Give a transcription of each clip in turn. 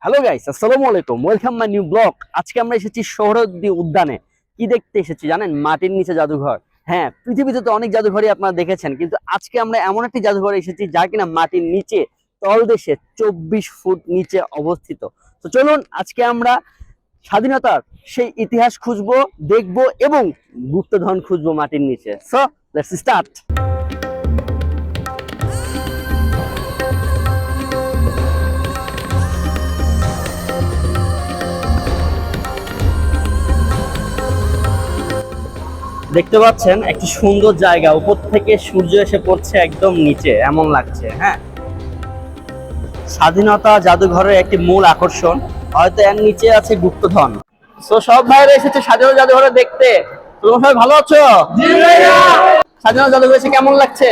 Hello guys, আসসালামু আলাইকুম। Welcome my new blog. আজকে আমরা এসেছি সোহরাওয়ার্দী উদ্যানে। কি দেখতে এসেছি জানেন? মাটির নিচে জাদুঘর। হ্যাঁ, পৃথিবীতে তো অনেক জাদুঘরই আপনারা দেখেছেন, কিন্তু আজকে আমরা এমন একটি জাদুঘরে এসেছি যা কিনা মাটির নিচে, তলদেশে 24 ফুট নিচে অবস্থিত। তো চলুন আজকে আমরা স্বাধীনতার সেই ইতিহাস খুঁজবো, দেখবো এবং গুপ্তধন খুঁজবো মাটির নিচে। So let's start. দেখতে পাচ্ছেন একটি সুন্দর জায়গা, উপর থেকে সূর্য এসে পড়ছে একদম নিচে, এমন লাগছে। হ্যাঁ, স্বাধীনতা জাদুঘরের একটি মূল আকর্ষণ, হয়তো এর নিচে আছে গুপ্তধন। তো সব ভাইরা এসেছে স্বাধীনতা জাদুঘরে দেখতে। তোমরা সবাই ভালো আছো? স্বাধীনতা জাদুঘর এসে কেমন লাগছে?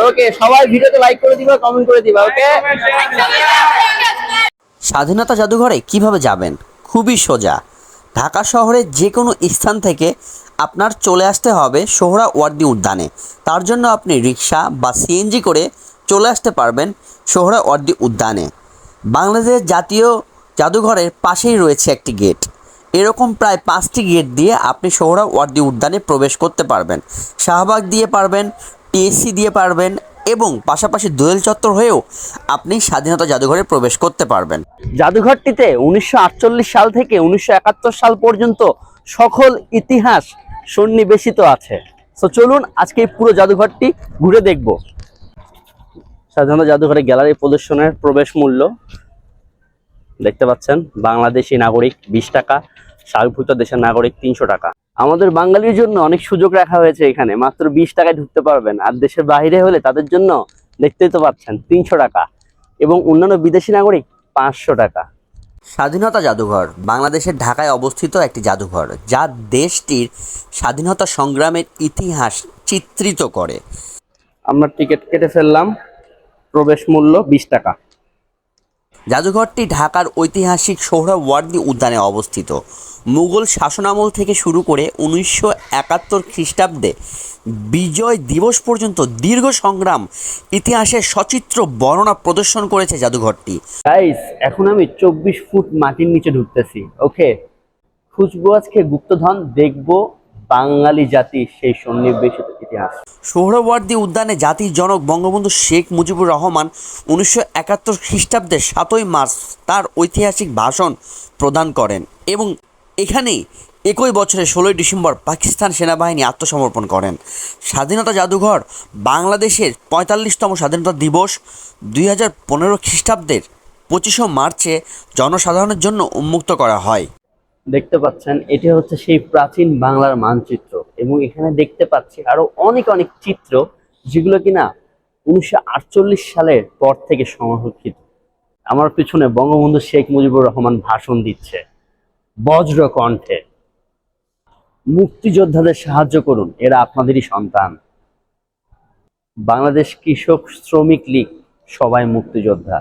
ওকে, সবাই ভিডিওতে লাইক করে দিবা, কমেন্ট করে দিবা। ওকে, স্বাধীনতা জাদুঘরে কিভাবে যাবেন? খুবই সোজা। ঢাকা শহরের যে কোনো স্থান থেকে আপনার চলে আসতে হবে সোহরাওয়ার্দী উদ্যানে। তার জন্য আপনি রিক্সা বা সিএনজি করে চলে আসতে পারবেন সোহরাওয়ার্দী উদ্যানে। বাংলাদেশ জাতীয় জাদুঘরের পাশেই রয়েছে একটি গেট। এরকম প্রায় 5টি গেট দিয়ে আপনি সোহরাওয়ার্দী উদ্যানে প্রবেশ করতে পারবেন। শাহবাগ দিয়ে পারবেন, টিএসসি দিয়ে পারবেন এবং পাশাপাশি দোয়েল চত্বর হয়েও আপনি স্বাধীনতা জাদুঘরে প্রবেশ করতে পারবেন। জাদুঘরটিতে 1948 সাল থেকে 1971 সাল পর্যন্ত সকল ইতিহাস সন্নিবেশিত আছে। তো চলুন আজকে এই পুরো জাদুঘরটি ঘুরে দেখব। স্বাধীনতা জাদুঘরে গ্যালারি প্রদর্শনের প্রবেশ মূল্য দেখতে পাচ্ছেন। বাংলাদেশি নাগরিক 20 টাকা, সার্কভুক্ত দেশের নাগরিক 300 টাকা। আমাদের বাঙালির জন্য অনেক সুযোগ রাখা হয়েছে এখানে, মাত্র 20 টাকায় ঢুকতে পারবেন। আর দেশের বাইরে হলে তাদের জন্য দেখতেই তো পাচ্ছেন 300 টাকা, এবং অন্যান্য বিদেশি নাগরিক 500 টাকা। স্বাধীনতা জাদুঘর বাংলাদেশের ঢাকায় অবস্থিত একটি জাদুঘর, যা দেশটির স্বাধীনতা সংগ্রামের ইতিহাস চিত্রিত করে। আমরা টিকিট কেটে ফেললাম, প্রবেশ মূল্য 20 টাকা। জাদুঘরটি ঢাকার ঐতিহাসিক সোহরাওয়ার্দী উদ্যানে অবস্থিত। মুঘল শাসনামল থেকে শুরু করে 1971 খ্রিস্টাব্দে বিজয় দিবস পর্যন্ত দীর্ঘ সংগ্রাম ইতিহাসের সচিত্র বর্ণনা প্রদর্শন করেছে জাদুঘরটি। গাইস, এখন আমি 24 ফুট মাটির নিচে ঢুকতেছি। ওকে, খুঁজবো আজকে গুপ্তধন, দেখবো বাঙালি জাতির সেই সন্নিবেশিত ইতিহাস। সোহরাওয়ার্দী উদ্যানে জাতির জনক বঙ্গবন্ধু শেখ মুজিবুর রহমান 1971 খ্রিস্টাব্দের 7ই মার্চ তার ঐতিহাসিক ভাষণ প্রদান করেন এবং এখানেই একই বছরের 16ই ডিসেম্বর পাকিস্তান সেনাবাহিনী আত্মসমর্পণ করেন। স্বাধীনতা জাদুঘর বাংলাদেশের 45তম স্বাধীনতা দিবস 2015 খ্রিস্টাব্দের 25 মার্চে জনসাধারণের জন্য উন্মুক্ত করা হয়। দেখতে পাচ্ছেন এটি হচ্ছে সেই প্রাচীন বাংলার মানচিত্র, এবং এখানে দেখতে পাচ্ছি আরো অনেক অনেক চিত্র, যেগুলো কিনা 1948 সালের পর থেকে সংরক্ষিত। আমার পিছনে বঙ্গবন্ধু শেখ মুজিবুর রহমান ভাষণ দিচ্ছে বজ্র কণ্ঠে। মুক্তিযোদ্ধাদের সাহায্য করুন, এরা আপনাদেরই সন্তান। বাংলাদেশ কৃষক শ্রমিক লীগ সবাই মুক্তিযোদ্ধা।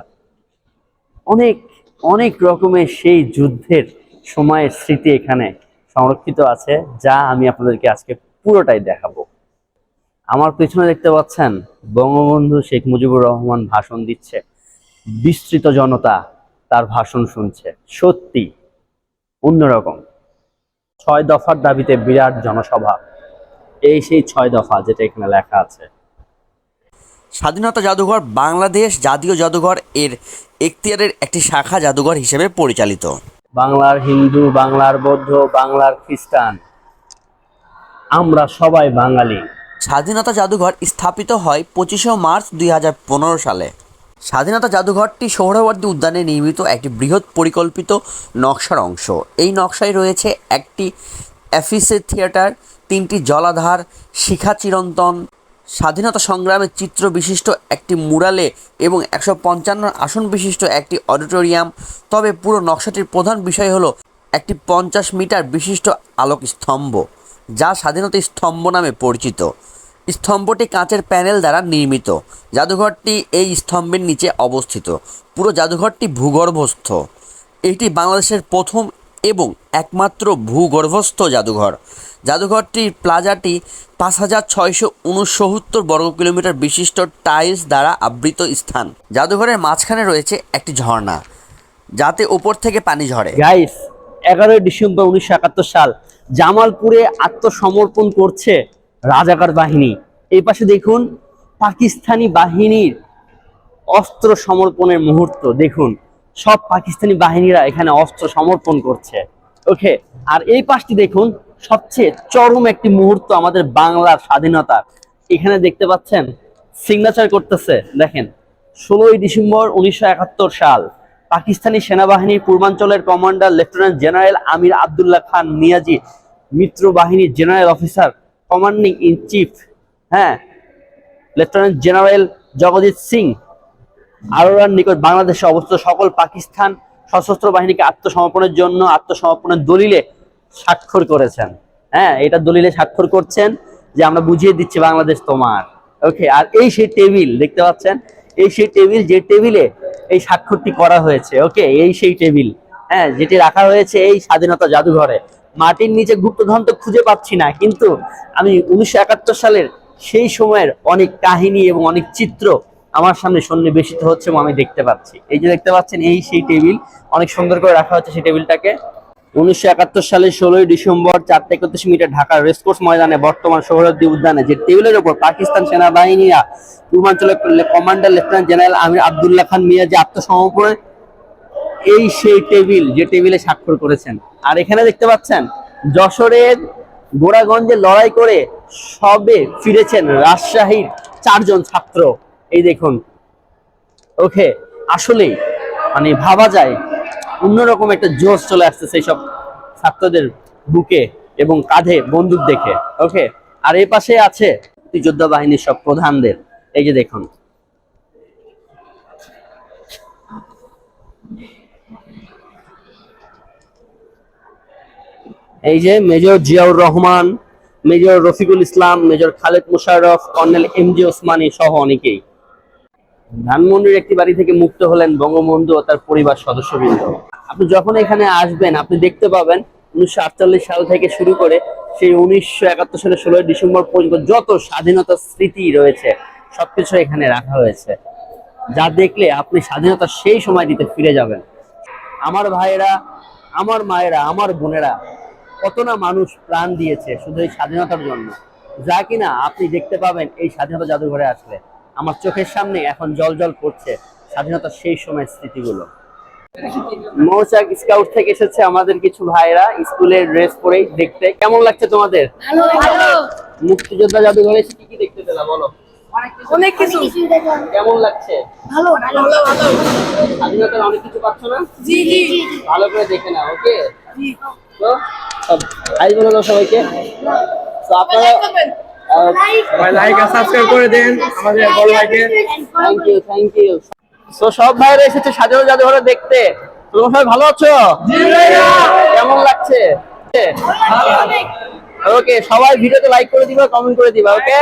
অনেক অনেক রকমের সেই যুদ্ধের সময়ের স্মৃতি এখানে সংরক্ষিত আছে, যা আমি আপনাদেরকে আজকে পুরোটাই দেখাবো। আমার পেছনে দেখতে পাচ্ছেন বঙ্গবন্ধু শেখ মুজিবুর রহমান ভাষণ দিচ্ছে, বিস্তৃত জনতা তার ভাষণ শুনছে। সত্যি অন্যরকম। 6 দফার দাবিতে বিরাট জনসভা, এই সেই 6 দফা যেটা এখানে লেখা আছে। স্বাধীনতা জাদুঘর বাংলাদেশ জাতীয় জাদুঘর এর এখতিয়ারের একটি শাখা জাদুঘর হিসেবে পরিচালিত। বাংলার হিন্দু, বাংলার বৌদ্ধ, বাংলার খ্রিস্টান, আমরা সবাই বাঙালি। স্বাধীনতা জাদুঘর স্থাপিত হয় 25 মার্চ 2015 সালে। স্বাধীনতা জাদুঘরটি সোহরাওয়ার্দী উদ্যানে নির্মিত একটি বৃহৎ পরিকল্পিত নকশার অংশ। এই নকশায় রয়েছে একটি অ্যাম্ফি থিয়েটার, 3টি জলাধার, শিখা চিরন্তন, স্বাধীনতা সংগ্রামের চিত্র বিশিষ্ট একটি মুরালে এবং 155 আসন বিশিষ্ট একটি অডিটোরিয়াম। তবে পুরো নকশাটির প্রধান বিষয় হলো একটি 50 মিটার বিশিষ্ট আলোক স্তম্ভ, যা স্বাধীনতা স্তম্ভ নামে পরিচিত। স্তম্ভটি কাঁচের প্যানেল দ্বারা নির্মিত। জাদুঘরটি এই স্তম্ভের নিচে অবস্থিত। পুরো জাদুঘরটি ভূগর্ভস্থ। এটি বাংলাদেশের প্রথম এবং একমাত্র ভূগর্ভস্থ জাদুঘর। জাদুঘরটির প্লাজাটি 5669 বর্গ কিলোমিটার বিশিষ্ট টাইলস দ্বারা আবৃত স্থান। জাদুঘরের মাঝখানে রয়েছে একটি ঝর্ণা, যাতে ওপর থেকে পানি ঝরে। গাইস, 11 ডিসেম্বর 1971 সাল জামালপুরে আত্মসমর্পণ করছে রাজাকার বাহিনী। এই পাশে দেখুন পাকিস্তানি বাহিনীর অস্ত্র সমর্পণের মুহূর্ত। দেখুন সব পাকিস্তানি বাহিনীরা এখানে অস্ত্র সমর্পণ করছে। ওকে, আর এই পাশটি দেখুন সবচেয়ে চরম একটি মুহূর্ত আমাদের বাংলার স্বাধীনতার। এখানে দেখতে পাচ্ছেন সিগনেচার করতেছে, দেখেন 16 ডিসেম্বর 1971 সাল পাকিস্তানি সেনাবাহিনীর পূর্বাঞ্চলের কমান্ডার লেফটেন্যান্ট জেনারেল আমির আব্দুল্লাহ খান নিয়াজি, মিত্র বাহিনীর general officer commanding in chief, হ্যাঁ, লেফটেন্যান্ট জেনারেল জগজিৎ সিং আরোরার নিকট বাংলাদেশে অবস্থিত সকল পাকিস্তান সশস্ত্র বাহিনীকে আত্মসমর্পণের জন্য আত্মসমর্পণের দলিলে স্বাক্ষর করেছেন। হ্যাঁ, এটা দলিলে স্বাক্ষর করছেন যে আমরা বুঝিয়ে দিচ্ছি বাংলাদেশ তোমার। ওকে, আর এই সেই টেবিল দেখতে পাচ্ছেন, এই সেই টেবিল যে টেবিলে এই স্বাক্ষরটি করা হয়েছে। ওকে, এই সেই টেবিল, হ্যাঁ, যেটি রাখা হয়েছে এই স্বাধীনতা জাদুঘরে। মাটির নিচে গুপ্তধন তো খুঁজে পাচ্ছি না, কিন্তু আমি 1971 সালের সেই সময়ের অনেক কাহিনী এবং অনেক চিত্র আমার সামনে সন্নিবেশিত হচ্ছে এবং আমি দেখতে পাচ্ছি। এই যে দেখতে পাচ্ছেন এই সেই টেবিল, অনেক সুন্দর করে রাখা হচ্ছে সেই টেবিলটাকে। 1971 সালের 16 ডিসেম্বর 4:31 ঢাকার রেসকোর্স ময়দানে বর্তমান সোহরাওয়ার্দী উদ্যানে যে টেবিলের উপর পাকিস্তান সেনাবাহিনীরা পূর্বাঞ্চলের কমান্ডার লেফটেন্যান্ট জেনারেল আমির আব্দুল্লাহ খান মিয়া যে আত্মসমর্পণে, এই সেই টেবিল যে টেবিলে স্বাক্ষর করেছেন। আর এখানে দেখতে পাচ্ছেন যশোরের গোড়াগঞ্জে লড়াই করে সবে ফিরেছেন রাজশাহীর 4 জন ছাত্র। এই দেখুন। ওকে, আসলেই মানে ভাবা যায় অন্যরকম একটা জোশ চলে আসছে সেই সব ছাত্রদের বুকে এবং কাঁধে বন্দুক দেখে। ওকে, আর এই পাশে আছে মুক্তিযোদ্ধা বাহিনীর সব প্রধানদের। এই যে দেখুন, এই যে major Ziaur Rahman, major Rafiqul Islam, major Khaled Musharraf, colonel MG Osmani সহ অনেকেই। ধানমন্ডির একটি বাড়ি থেকে মুক্ত হলেন বঙ্গবন্ধু ও তার পরিবার সদস্যবৃন্দ। আপনি যখন এখানে আসবেন আপনি দেখতে পাবেন 1948 সাল থেকে শুরু করে সেই 1971 সালের 16 ডিসেম্বর পর্যন্ত যত স্বাধীনতার স্মৃতি রয়েছে সবকিছু এখানে রাখা হয়েছে, যা দেখলে আপনি স্বাধীনতার সেই সময় দিতে ফিরে যাবেন। আমার ভাইয়েরা, আমার মায়েরা, আমার বোনেরা, কত না মানুষ প্রাণ দিয়েছে শুধু এই স্বাধীনতার জন্য, যা কিনা আপনি দেখতে পাবেন এই স্বাধীনতা জাদুঘরে আসলে। আমার চোখের সামনে এখন জলজল করছে স্বাধীনতার সেই সময়ের স্মৃতিগুলো। মৌচাক স্কাউট থেকে এসেছে আমাদের কিছু ভাইরা স্কুলের ড্রেস পরে দেখতে। কেমন লাগছে তোমাদের? ভালো। মুক্তিযোদ্ধা জাদুঘরে এসে কি কি দেখতে পেলা বলো? অনেক কিছু। কেমন লাগছে? ভালো। স্বাধীনতার অনেক কিছু পাচ্ছ না? জি। ভালো করে দেখে নাও। ওকে, জি। তো হাই বলে দাও সবাইকে। তো আপনারা লাইক আর সাবস্ক্রাইব করে দেন আমাদের বড় ভাইকে। Thank you. সো সব ভাইরা এসেছে স্বাধীনতা জাদুঘরে দেখতে। তোমরা সবাই ভালো আছো? জি ভাইয়া। কেমন লাগছে? ওকে, সবাই ভিডিওতে লাইক করে দিবা, কমেন্ট করে দিবা। ওকে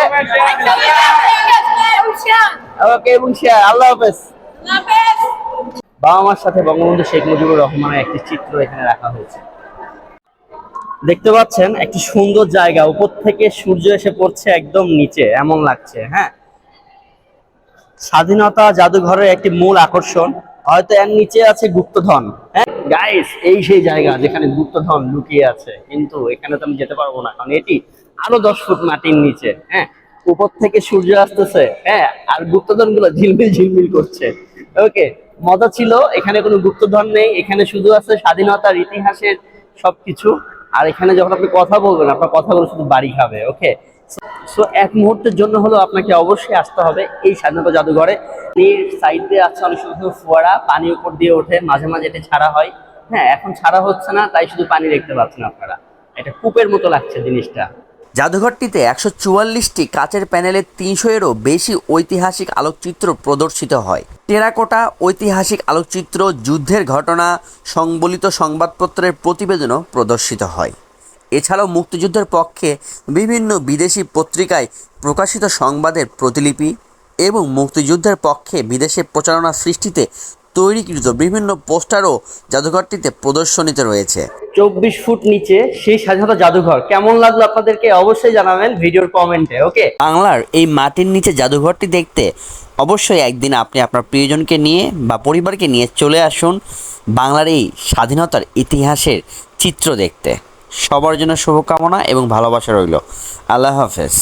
ওকে, এবং শেয়ার। আল্লাহ হাফেজ। বাবা মার সাথে বঙ্গবন্ধু শেখ মুজিবুর রহমানের একটি চিত্র এখানে রাখা হয়েছে। দেখতে পাচ্ছেন একটি সুন্দর জায়গা, উপর থেকে সূর্য এসে পড়ছে একদম নিচে, এমন লাগছে। হ্যাঁ, স্বাধীনতা জাদুঘরের একটি মূল আকর্ষণ, হয়তো এর নিচে আছে গুপ্তধন। হ্যাঁ গাইস, এই সেই জায়গা যেখানে গুপ্তধন লুকিয়ে আছে, কিন্তু এখানে তো আমি যেতে পারবো না, কারণ এটি আরো 10 ফুট মাটির নিচে। হ্যাঁ, উপর থেকে সূর্য আসতেছে, হ্যাঁ, আর গুপ্তধন গুলো ঝিলমিল করছে। ওকে, মজা ছিল। এখানে কোনো গুপ্তধন নেই, এখানে শুধু আছে স্বাধীনতার ইতিহাসের সবকিছু। আর এখানে যখন আপনি কথা বলবেন আপনার কথাগুলো শুধু বাড়ি খাবে। ওকে, সো এক মুহূর্তের জন্য হলো আপনাকে অবশ্যই আসতে হবে এই স্বাধীনতা জাদুঘরে। এর সাইড দিয়ে আছে অনেক সুন্দর ফোয়ারা, পানি উপর দিয়ে ওঠে, মাঝে মাঝে এটা ছাড়া হয়। হ্যাঁ, এখন ছাড়া হচ্ছে না, তাই শুধু পানি দেখতে পাচ্ছেন আপনারা। এটা কূপের মতো লাগছে জিনিসটা। জাদুঘরটিতে 144টি কাচের প্যানেলে 300-এরও বেশি ঐতিহাসিক আলোকচিত্র প্রদর্শিত হয়। টেরাকোটা ঐতিহাসিক আলোকচিত্র, যুদ্ধের ঘটনা সংবলিত সংবাদপত্রের প্রতিবেদনও প্রদর্শিত হয়। এছাড়াও মুক্তিযুদ্ধের পক্ষে বিভিন্ন বিদেশি পত্রিকায় প্রকাশিত সংবাদের প্রতিলিপি এবং মুক্তিযুদ্ধের পক্ষে বিদেশে প্রচারণা সৃষ্টিতে তৈরিকৃত বিভিন্ন পোস্টারও জাদুঘরটিতে প্রদর্শনীতে রয়েছে। 24 ফুট নিচে সেই স্বাধীনতা জাদুঘর কেমন লাগলো আপনাদেরকে অবশ্যই জানাবেন ভিডিওর কমেন্টে। ওকে, বাংলার এই মাটির নিচে জাদুঘরটি দেখতে অবশ্যই একদিন আপনি আপনার প্রিয়জনকে নিয়ে বা পরিবারকে নিয়ে চলে আসুন বাংলার এই স্বাধীনতার ইতিহাসের চিত্র দেখতে। সবার জন্য শুভকামনা এবং ভালোবাসা রইল। আল্লাহ হাফেজ।